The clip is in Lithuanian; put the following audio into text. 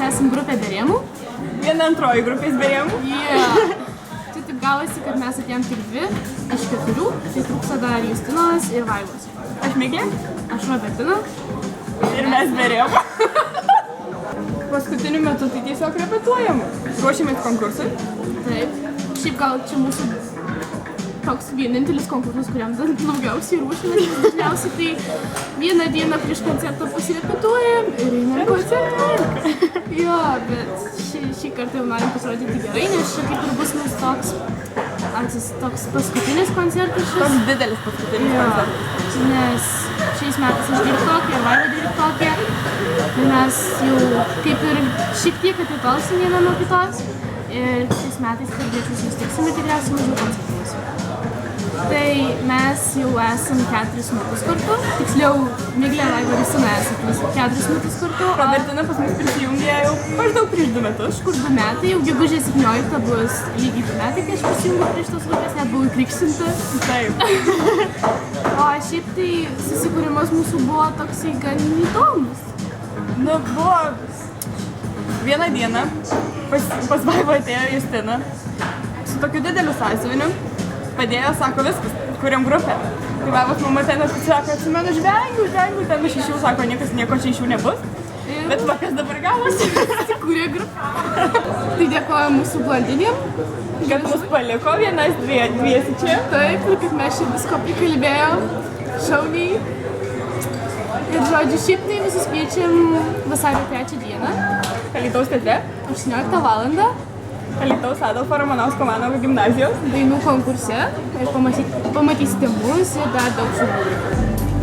esam grupė be rėmų. Viena antroji grupės be rėmų. Tai taip gavosi, kad mes atėjom tik 2 iš 4, tai trūksta dar Justinos ir Vaivos. Aš Miglė. Aš Robertina. Ir mes be rėmų. Paskutiniu metu tai tiesiog repetuojam. Ruošiamės konkursui. Taip. Šiaip gal čia mūsų toks vienintelis konkursas, kuriam daugiausiai ruošiamės. Dažniausiai tai vieną dieną prieš koncertą pasirepetuojam ir einam koncertuojam. Jo, bet šį kartą jau norim pasirodyti gerai, nes čia kaip ir bus mūsų toks paskutinis koncertas šis. Toks didelis paskutinis koncertas. Nes šiais metais aš dvyliktokė ir Vaiva dvyliktokė. Tai mes jau kaip ir šiek tiek atitolsim vieną nuo kitos. Ir šiais metais kalbėčius sustiksime tikriausiai mažiau koncertuosiu. Tai mes jau esam 4 metus kartu. Tiksliau, Miglė, Vaiva ir Justina esam 4 metus kartu. Robertina pas mus prisijungė jau maždaug prieš 2 metus. Kur 2 metai, jau gegužės 17 bus lygiai 2 metai, kai aš prisijungiau prie šitos grupės, net buvau įkrikštinta. Taip. O šiaip tai susikūrimas mūsų buvo toksai gan įdomus. Nu, buvo vieną dieną pas Vaivą atėjo Justina su tokiu dideliu sąsiuviniu. Padėjo, sako, viskas, kuriam grupę. Tai Vaivos mama ten sako, atsimenu, žvengiu, ten iš jų, sako, nieko čia iš jų nebus. Bet va, kas dabar gavosi. Kūrė grupę. Tai dėkoju mūsų blondinėm. Kad mus paliko vienas dviesi čia. Taip, ir kad mes čia visko prikalbėjom. Šauniai. Ir žodžiu, šiaip tai visus kviečiam vasario 3 dieną. Alytaus teatre. 18 valandą. Alytaus Adolfo Ramanausko Vanago gimnazijos. Dainų konkurse. Ir pamatysite mus ir dar daug žmonių.